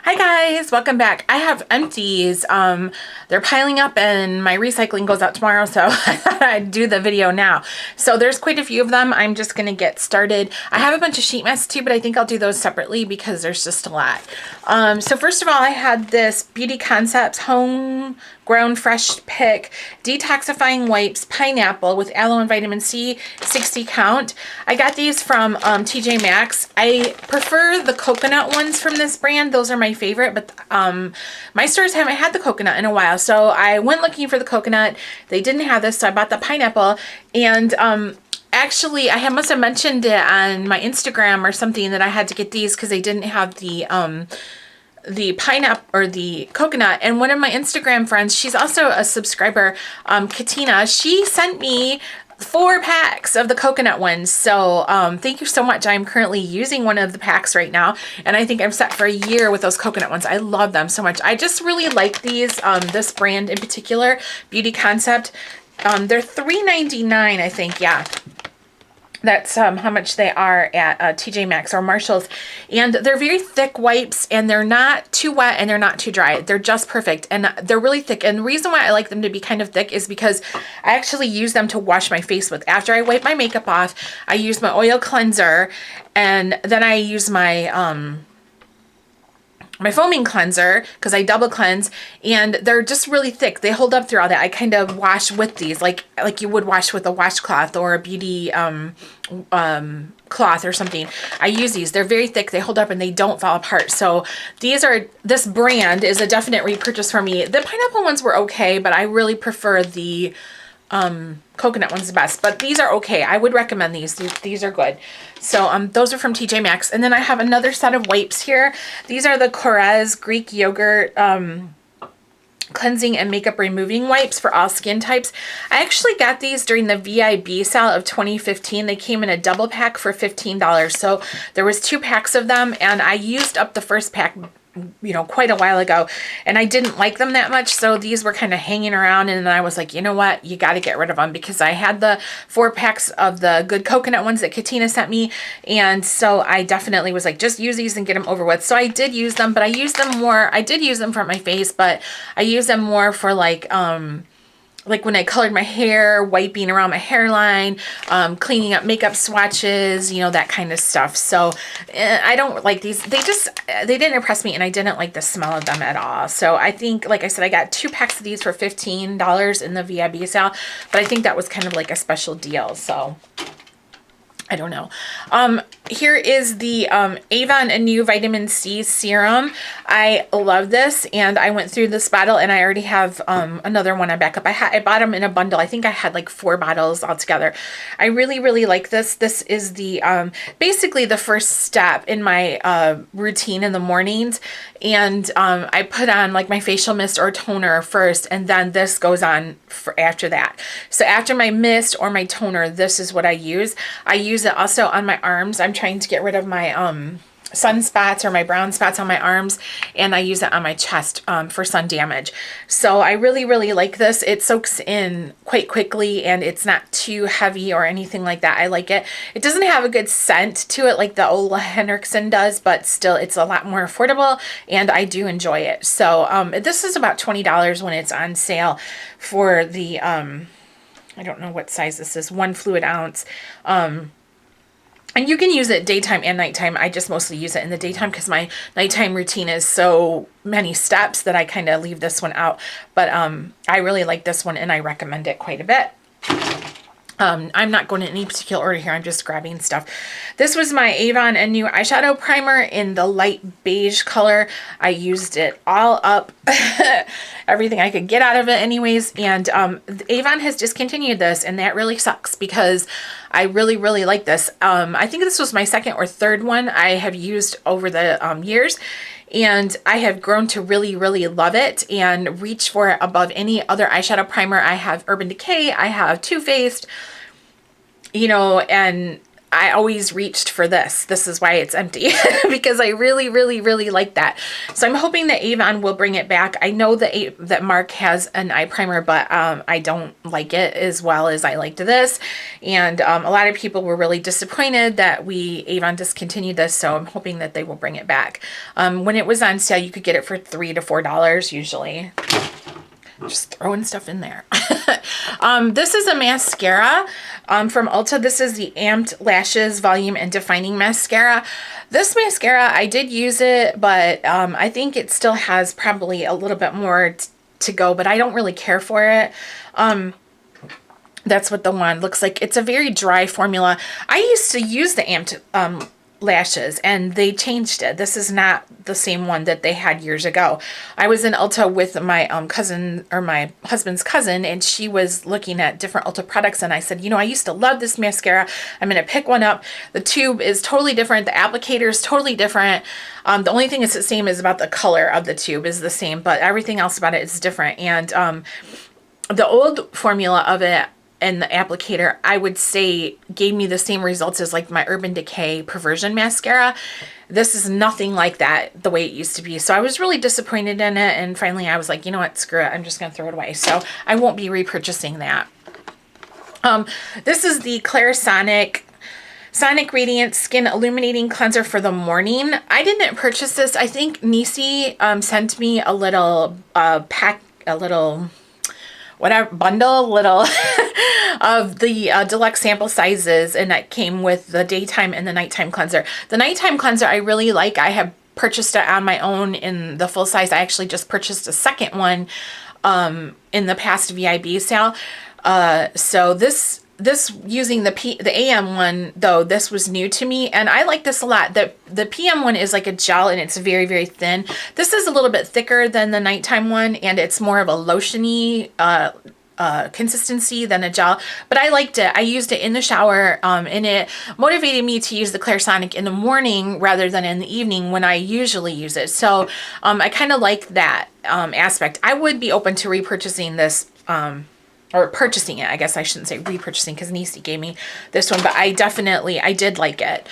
Hi guys, welcome back. I have empties. They're piling up and my recycling goes out tomorrow, so I thought I'd do the video now. So there's quite a few of them. I'm just gonna get started. I have a bunch of sheet masks too, but I think I'll do those separately because there's just a lot. So first of all, I had this Beauty Concepts Homegrown Fresh Pick Detoxifying Wipes Pineapple with aloe and vitamin C, 60 count. I got these from TJ Maxx. I prefer the coconut ones from this brand. Those are my favorite, but my stores haven't had the coconut in a while, so I went looking for the coconut. They didn't have this, so I bought the pineapple. And actually, I must have mentioned it on my Instagram or something that I had to get these because they didn't have the pineapple or the coconut. And one of my Instagram friends, she's also a subscriber, Katina, she sent me 4 packs of the coconut ones. So thank you so much. I'm currently using one of the packs right now, and I think I'm set for a year with those coconut ones. I love them so much. I just really like these, this brand in particular, Beauty Concept. They're $3.99, I think. Yeah, that's how much they are at TJ Maxx or Marshall's. And they're very thick wipes, and they're not too wet and they're not too dry. They're just perfect, and they're really thick. And the reason why I like them to be kind of thick is because I actually use them to wash my face with. After I wipe my makeup off, I use my oil cleanser, and then I use my my foaming cleanser because I double cleanse, and they're just really thick. They hold up through all that. I kind of wash with these like you would wash with a washcloth or a beauty cloth or something. I use these. They're very thick. They hold up and they don't fall apart. So this brand is a definite repurchase for me. The pineapple ones were okay, but I really prefer the coconut one's the best, but these are okay. I would recommend these. These are good. So those are from TJ Maxx. And then I have another set of wipes here. These are the Korres Greek yogurt cleansing and makeup removing wipes for all skin types. I actually got these during the VIB sale of 2015. They came in a double pack for $15. So there was 2 packs of them, and I used up the first pack, you know, quite a while ago, and I didn't like them that much, so these were kind of hanging around, and then I was like, you know what, you got to get rid of them because I had the 4 packs of the good coconut ones that Katina sent me, and so I definitely was like, just use these and get them over with. So I did use them, but I used them more, I did use them for my face, but I used them more for like when I colored my hair, wiping around my hairline, cleaning up makeup swatches, you know, that kind of stuff. So I don't like these. They didn't impress me, and I didn't like the smell of them at all. So I think, like I said, I got 2 packs of these for $15 in the VIB sale, but I think that was kind of like a special deal. So I don't know. Here is the Avon A New Vitamin C Serum. I love this, and I went through this bottle, and I already have another one on backup. I bought them in a bundle. I think I had like 4 bottles altogether. I really, really like this. This is the basically the first step in my routine in the mornings, and I put on like my facial mist or toner first, and then this goes on for after that. So after my mist or my toner, this is what I use. I use it also on my arms. I'm trying to get rid of my sunspots or my brown spots on my arms, and I use it on my chest for sun damage. So I really, really like this. It soaks in quite quickly, and it's not too heavy or anything like that. I like it. It doesn't have a good scent to it like the Ola Henriksen does, but still it's a lot more affordable, and I do enjoy it. So this is about $20 when it's on sale for the I don't know what size this is, 1 fluid ounce. And you can use it daytime and nighttime. I just mostly use it in the daytime because my nighttime routine is so many steps that I kind of leave this one out. But I really like this one, and I recommend it quite a bit. I'm not going in any particular order here. I'm just grabbing stuff. This was my Avon A New eyeshadow primer in the light beige color. I used it all up, everything I could get out of it anyways. And Avon has discontinued this, and that really sucks because I really, really like this. I think this was my 2nd or 3rd one I have used over the years. And I have grown to really, really love it and reach for it above any other eyeshadow primer. I have Urban Decay, I have Too Faced, you know, and I always reached for this. This is why it's empty because I really, really, really like that. So I'm hoping that Avon will bring it back. I know that Mark has an eye primer, but I don't like it as well as I liked this. And a lot of people were really disappointed that Avon discontinued this. So I'm hoping that they will bring it back. When it was on sale, you could get it for $3 to $4 usually. Just throwing stuff in there. This is a mascara from Ulta. This is the Amped Lashes Volume and Defining Mascara. This mascara, I did use it, but I think it still has probably a little bit more to go, but I don't really care for it. That's what the one looks like. It's a very dry formula. I used to use the Amped lashes and they changed it. This is not the same one that they had years ago. I was in Ulta with my cousin, or my husband's cousin, and she was looking at different Ulta products, and I said, you know, I used to love this mascara. I'm going to pick one up. The tube is totally different. The applicator is totally different. The only thing that's the same is about the color of the tube is the same, but everything else about it is different. And the old formula of it and the applicator, I would say, gave me the same results as like my Urban Decay Perversion mascara. This is nothing like that the way it used to be. So I was really disappointed in it. And finally I was like, you know what, screw it. I'm just going to throw it away. So I won't be repurchasing that. This is the Clarisonic Sonic Radiant Skin Illuminating Cleanser for the morning. I didn't purchase this. I think Nisi sent me a little bundle of the deluxe sample sizes, and that came with the daytime and the nighttime cleanser. The nighttime cleanser I really like. I have purchased it on my own in the full size. I actually just purchased a second one in the past VIB sale. So this using the AM one, though, this was new to me, and I like this a lot. The PM one is like a gel, and it's very, very thin. This is a little bit thicker than the nighttime one, and it's more of a lotiony consistency than a gel, but I liked it. I used it in the shower, and it motivated me to use the Clarisonic in the morning rather than in the evening when I usually use it. So I kind of like that aspect. I would be open to repurchasing this, or purchasing it. I guess I shouldn't say repurchasing because Nisi gave me this one, but I did like it.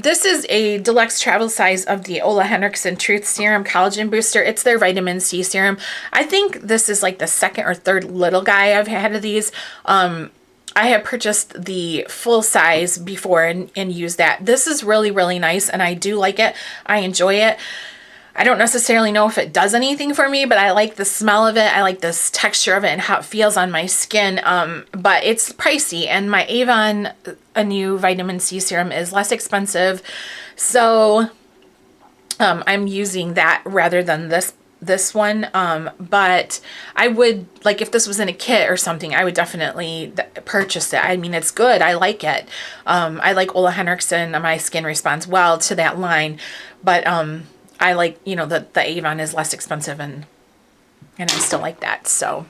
This is a deluxe travel size of the Ole Henriksen Truth Serum Collagen Booster. It's their vitamin C serum. I think this is like the second or third little guy I've had of these. I have purchased the full size before and used that. This is really, really nice, and I do like it. I enjoy it. I don't necessarily know if it does anything for me, but I like the smell of it. I like this texture of it and how it feels on my skin. But it's pricey, and my Avon, a new vitamin C serum, is less expensive. So I'm using that rather than this one. But I would, like, if this was in a kit or something, I would definitely purchase it. I mean, it's good. I like it. I like Ole Henriksen. My skin responds well to that line, but I like, you know, the Avon is less expensive, and I still like that. So,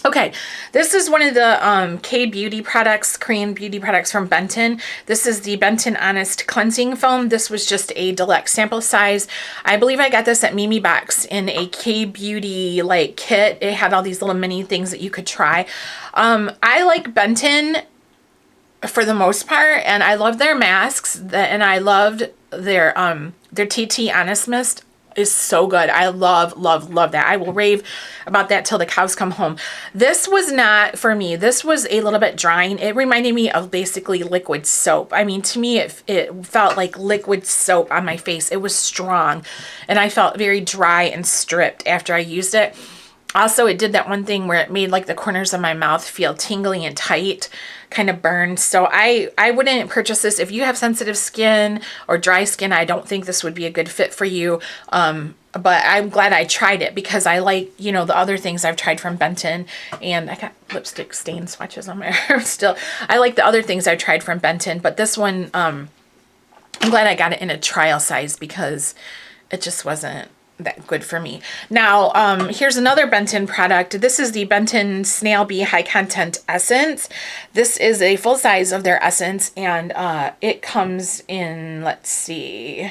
okay, this is one of the K-Beauty products, Korean beauty products from Benton. This is the Benton Honest Cleansing Foam. This was just a deluxe sample size. I believe I got this at Mimi Box in a K-Beauty like kit. It had all these little mini things that you could try. I like Benton for the most part, and I love their masks, and I loved their TT Honest Mist is so good. I love, love, love that. I will rave about that till the cows come home. This was not for me. This was a little bit drying. It reminded me of basically liquid soap. I mean, to me, it felt like liquid soap on my face. It was strong, and I felt very dry and stripped after I used it. Also, it did that one thing where it made like the corners of my mouth feel tingly and tight, kind of burned. So I wouldn't purchase this. If you have sensitive skin or dry skin, I don't think this would be a good fit for you. But I'm glad I tried it because I like, you know, the other things I've tried from Benton, and I got lipstick stain swatches on my arm still. I like the other things I've tried from Benton, but this one, I'm glad I got it in a trial size because it just wasn't that good for me. Now, here's another Benton product. This is the Benton Snail Bee High Content Essence. This is a full size of their essence, and it comes in, let's see,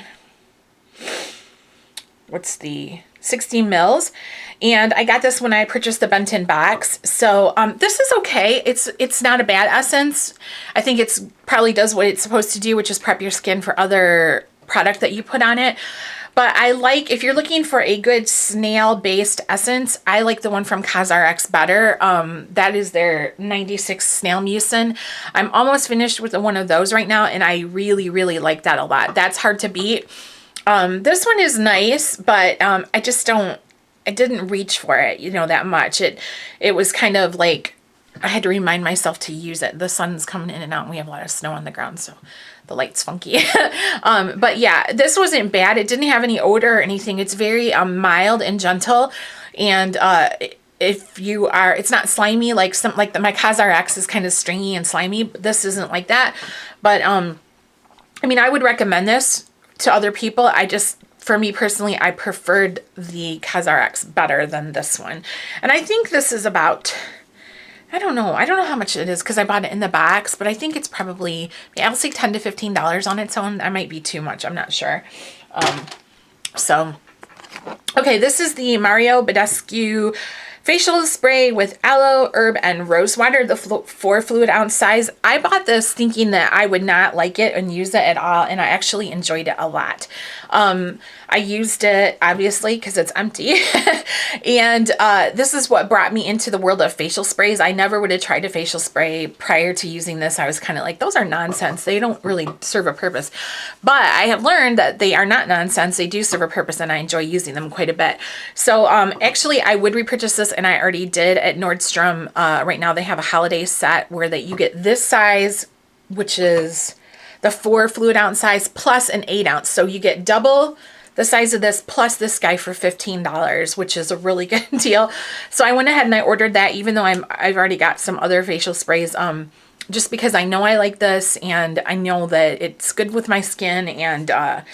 what's the 60 mils. And I got this when I purchased the Benton box. So this is okay. It's not a bad essence. I think it's probably does what it's supposed to do, which is prep your skin for other product that you put on it. But I like, if you're looking for a good snail-based essence, I like the one from CosRX better. That is their 96 Snail Mucin. I'm almost finished with one of those right now, and I really, really like that a lot. That's hard to beat. This one is nice, but I just don't, I didn't reach for it, you know, that much. It was kind of like, I had to remind myself to use it. The sun's coming in and out, and we have a lot of snow on the ground, so the light's funky. But yeah, this wasn't bad. It didn't have any odor or anything. It's very mild and gentle. And if you are, it's not slimy like my CosRX is kind of stringy and slimy. But this isn't like that. But I mean, I would recommend this to other people. For me personally, I preferred the CosRX better than this one. And I think this is about, I don't know how much it is because I bought it in the box, but I think it's probably, I'll say $10 to $15 on its own. That might be too much. I'm not sure. Okay, this is the Mario Badescu facial spray with aloe, herb, and rose water, the 4 fluid ounce size. I bought this thinking that I would not like it and use it at all, and I actually enjoyed it a lot. I used it, obviously, because it's empty. And this is what brought me into the world of facial sprays. I never would have tried a facial spray prior to using this. I was kind of like, those are nonsense. They don't really serve a purpose. But I have learned that they are not nonsense. They do serve a purpose, and I enjoy using them quite a bit. So actually, I would repurchase this, and I already did at Nordstrom. Right now, they have a holiday set where you get this size, which is the 4 fluid ounce size plus an 8 ounce. So you get double the size of this plus this guy for $15, which is a really good deal. So I went ahead and I ordered that, even though I've already got some other facial sprays, just because I know I like this and I know that it's good with my skin, and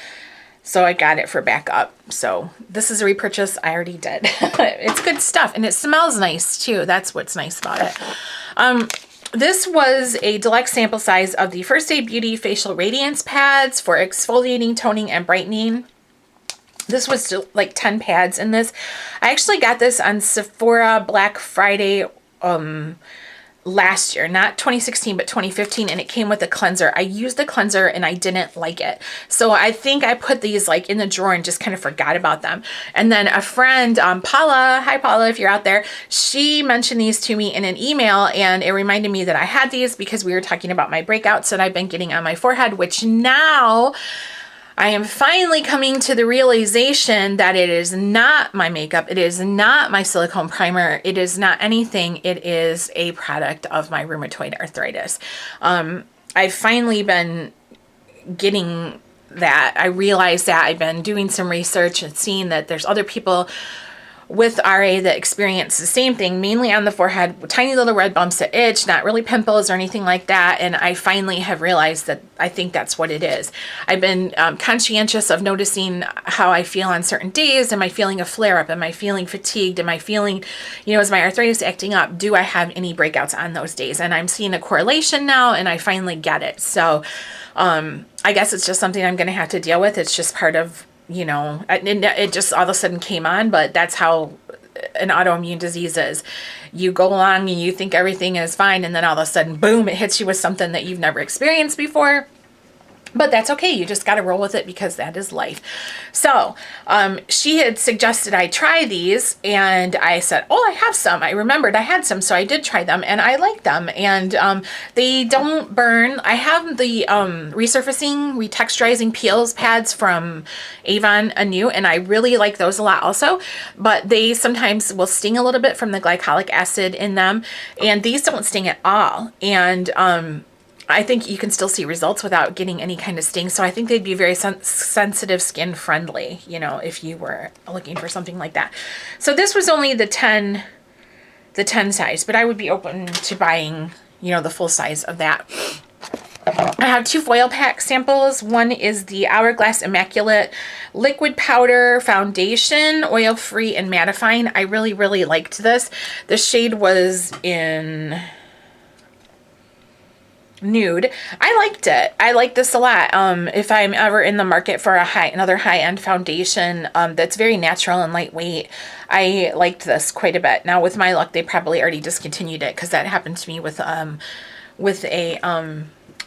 so I got it for backup. So this is a repurchase I already did. It's good stuff, and it smells nice too. That's what's nice about it. This was a deluxe sample size of the First Aid Beauty Facial Radiance Pads for exfoliating, toning, and brightening. This was like 10 pads in this. I actually got this on Sephora Black Friday last year, not 2016, but 2015, and it came with a cleanser. I used the cleanser and I didn't like it. So I think I put these like in the drawer and just kind of forgot about them. And then a friend, Paula, hi Paula, if you're out there, she mentioned these to me in an email, and it reminded me that I had these because we were talking about my breakouts that I've been getting on my forehead, which now I am finally coming to the realization that it is not my makeup. It is not my silicone primer. It is not anything. It is a product of my rheumatoid arthritis. I've finally been getting that. I realized that I've been doing some research and seeing that there's other people with RA that experience the same thing, mainly on the forehead, with tiny little red bumps that itch, not really pimples or anything like that. And I finally have realized that I think that's what it is. I've been conscientious of noticing how I feel on certain days. Am I feeling a flare-up? Am I feeling fatigued? Am I feeling, is my arthritis acting up? Do I have any breakouts on those days? And I'm seeing a correlation now, and I finally get it. So I guess it's just something I'm going to have to deal with. It's just part of, it just all of a sudden came on, but that's how an autoimmune disease is. You go along and you think everything is fine, and then all of a sudden, boom, it hits you with something that you've never experienced before. But that's okay. You just got to roll with it because that is life. So she had suggested I try these, and I said, oh, I have some. I remembered I had some, so I did try them, and I like them. And they don't burn. I have the resurfacing, retexturizing peels pads from Avon Anew, and I really like those a lot also. But they sometimes will sting a little bit from the glycolic acid in them, and these don't sting at all. And I think you can still see results without getting any kind of sting. So I think they'd be very sensitive skin friendly, if you were looking for something like that. So this was only the 10 size, but I would be open to buying, the full size of that. I have 2 foil pack samples. One is the Hourglass Immaculate Liquid Powder Foundation, oil-free and mattifying. I really, really liked this. The shade was in nude. I liked it. I like this a lot. If I'm ever in the market for another high-end foundation that's very natural and lightweight, I liked this quite a bit. Now with my luck, they probably already discontinued it because that happened to me with a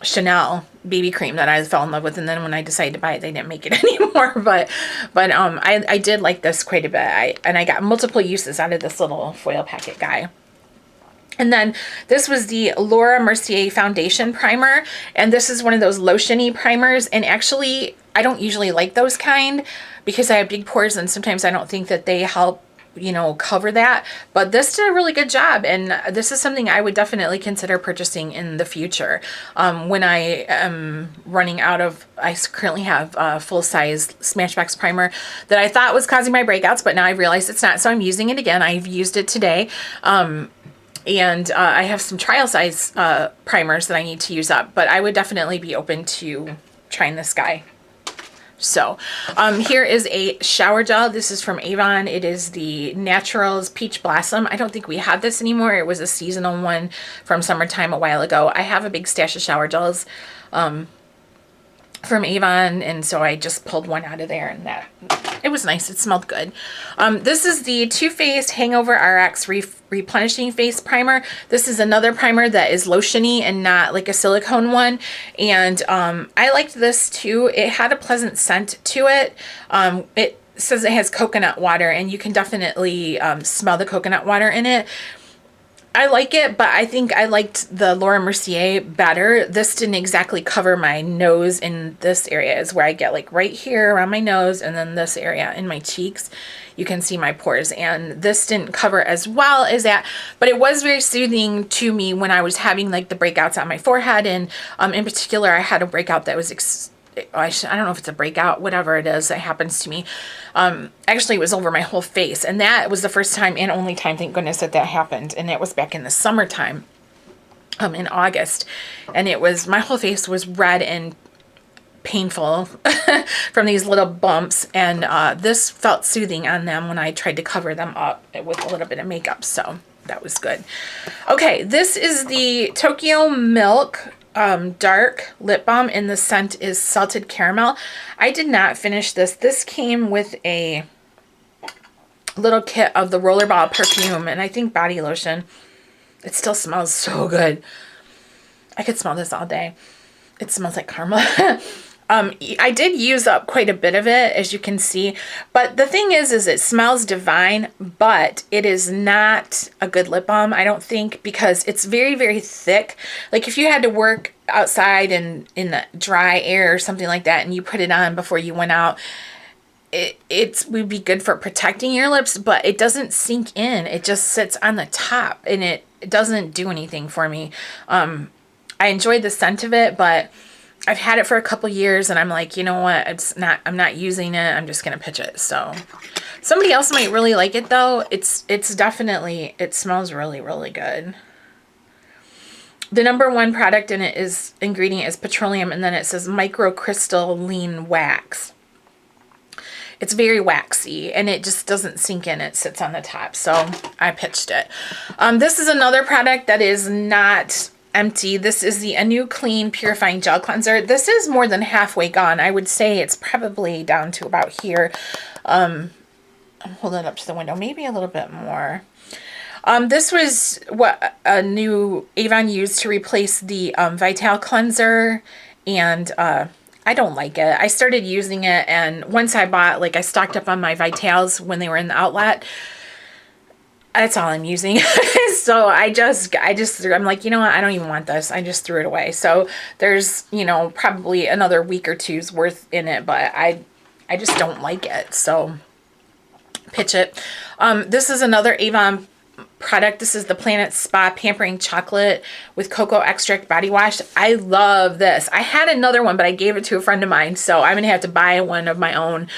Chanel baby cream that I fell in love with, and then when I decided to buy it, they didn't make it anymore. But I did like this quite a bit. I got multiple uses out of this little foil packet guy. And then this was the Laura Mercier Foundation Primer. And this is one of those lotiony primers. And actually, I don't usually like those kind because I have big pores and sometimes I don't think that they help, you know, cover that. But this did a really good job. And this is something I would definitely consider purchasing in the future. When I am running out of, I currently have a full-size Smashbox primer that I thought was causing my breakouts, but now I've realized it's not. So I'm using it again. I've used it today. And I have some trial size primers that I need to use up, but I would definitely be open to trying this guy. So here is a shower gel. This is from Avon. It is the Naturals Peach Blossom. I don't think we have this anymore. It was a seasonal one from summertime a while ago. I have a big stash of shower gels from Avon, and so I just pulled one out of there, and that it was nice. It smelled good. This is the Too Faced Hangover RX Replenishing Face Primer. This is another primer that is lotiony and not like a silicone one, and I liked this too. It had a pleasant scent to it. It says it has coconut water, and you can definitely smell the coconut water in it. I like it, but I think I liked the Laura Mercier better. This didn't exactly cover my nose in this area is where I get like right here around my nose, and then this area in my cheeks. You can see my pores, and this didn't cover as well as that, but it was very soothing to me when I was having like the breakouts on my forehead, and in particular I had a breakout that was I don't know if it's a breakout, whatever it is that happens to me. Actually, it was over my whole face, and that was the first time and only time, thank goodness, that happened, and it was back in the summertime, in August, and it was, my whole face was red and painful from these little bumps, and this felt soothing on them when I tried to cover them up with a little bit of makeup, so that was good. Okay, this is the Tokyo Milk dark lip balm, and the scent is salted caramel. I did not finish this. This came with a little kit of the rollerball perfume and I think body lotion. It still smells so good. I could smell this all day. It smells like caramel. I did use up quite a bit of it, as you can see, but the thing is it smells divine, but it is not a good lip balm, I don't think, because it's very, very thick. Like if you had to work outside and in the dry air or something like that, and you put it on before you went out, it would be good for protecting your lips, but it doesn't sink in. It just sits on the top, and it doesn't do anything for me. I enjoyed the scent of it, but I've had it for a couple years, and I'm like, you know what? I'm not using it. I'm just going to pitch it. So somebody else might really like it though. It's definitely, it smells really, really good. The #1 product in it is ingredient is petroleum, and then it says microcrystalline wax. It's very waxy, and it just doesn't sink in. It sits on the top. So I pitched it. This is another product that is not empty. This is the A New Clean Purifying Gel Cleanser. This is more than halfway gone. I would say it's probably down to about here. I'm holding it up to the window, maybe a little bit more. This was what a new Avon used to replace the Vital Cleanser, and I don't like it. I started using it, and once I bought, like I stocked up on my Vitals when they were in the outlet. That's all I'm using. So I'm like, you know what? I don't even want this. I just threw it away. So there's, you know, probably another week or two's worth in it, but I just don't like it. So pitch it. This is another Avon product. This is the Planet Spa Pampering Chocolate with Cocoa Extract Body Wash. I love this. I had another one, but I gave it to a friend of mine. So I'm going to have to buy one of my own.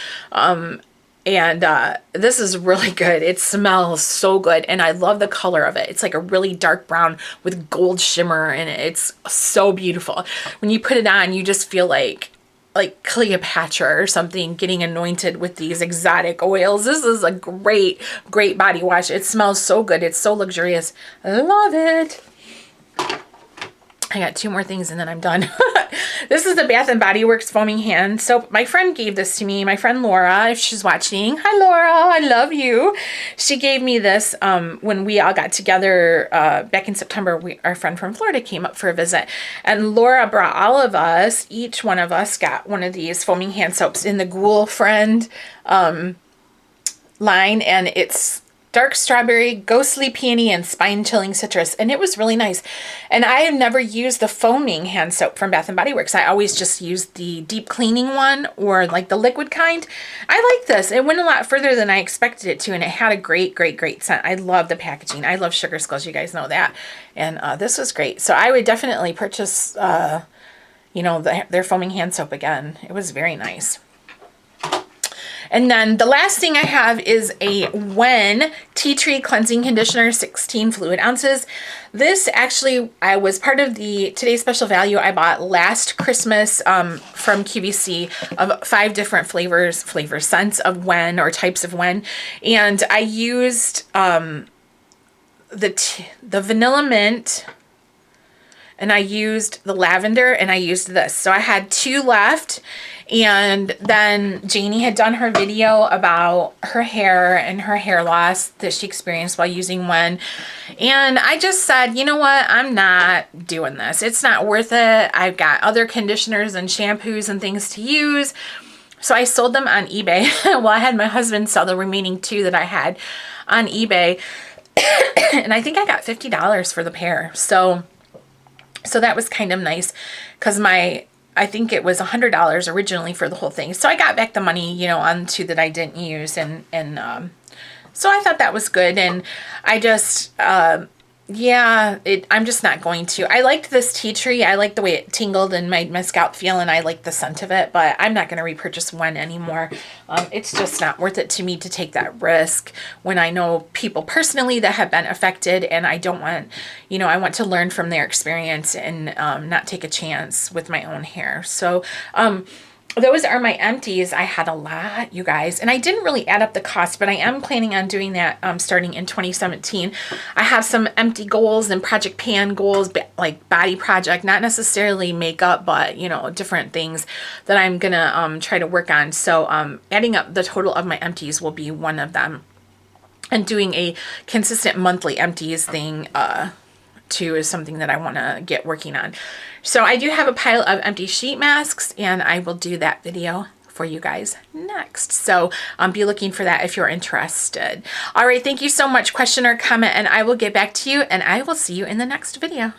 And this is really good. It smells so good, and I love the color of it. It's like a really dark brown with gold shimmer in it. It's so beautiful. When you put it on, you just feel like Cleopatra or something getting anointed with these exotic oils. This is a great, great body wash. It smells so good. It's so luxurious. I love it. I got 2 more things and then I'm done. This is the Bath and Body Works foaming hand soap. My friend gave this to me. My friend Laura, if she's watching. Hi Laura, I love you. She gave me this when we all got together back in September. Our friend from Florida came up for a visit. And Laura brought all of us, each one of us got one of these foaming hand soaps in the Ghoul Friend line. And it's dark strawberry, ghostly peony, and spine-chilling citrus. And it was really nice. And I have never used the foaming hand soap from Bath & Body Works. I always just used the deep cleaning one or like the liquid kind. I like this. It went a lot further than I expected it to. And it had a great, great, great scent. I love the packaging. I love Sugar Skulls. You guys know that. And this was great. So I would definitely purchase, you know, their foaming hand soap again. It was very nice. And then the last thing I have is a Wen Tea Tree Cleansing Conditioner, 16 fluid ounces. This actually, I was part of the Today's Special Value I bought last Christmas from QVC of 5 different scents of Wen or types of Wen. And I used the vanilla mint, and I used the lavender, and I used this. So I had 2 left. And then Janie had done her video about her hair and her hair loss that she experienced while using Wen. And I just said, you know what? I'm not doing this. It's not worth it. I've got other conditioners and shampoos and things to use. So I sold them on eBay. Well, I had my husband sell the remaining 2 that I had on eBay. And I think I got $50 for the pair. So that was kind of nice because I think it was $100 originally for the whole thing. So I got back the money, you know, on 2 that I didn't use. And so I thought that was good. And I just, yeah, I'm just not going to. I liked this tea tree. I liked the way it tingled and made my scalp feel, and I liked the scent of it, but I'm not going to repurchase Wen anymore. It's just not worth it to me to take that risk when I know people personally that have been affected, and I don't want, you know, I want to learn from their experience and not take a chance with my own hair. So, those are my empties. I had a lot, you guys, and I didn't really add up the cost, but I am planning on doing that starting in 2017. I have some empty goals and Project Pan goals, like body project, not necessarily makeup, but, you know, different things that I'm going to try to work on. So adding up the total of my empties will be one of them. And doing a consistent monthly empties thing too is something that I want to get working on. So I do have a pile of empty sheet masks, and I will do that video for you guys next. So be looking for that if you're interested. All right, thank you so much. Question or comment, and I will get back to you, and I will see you in the next video.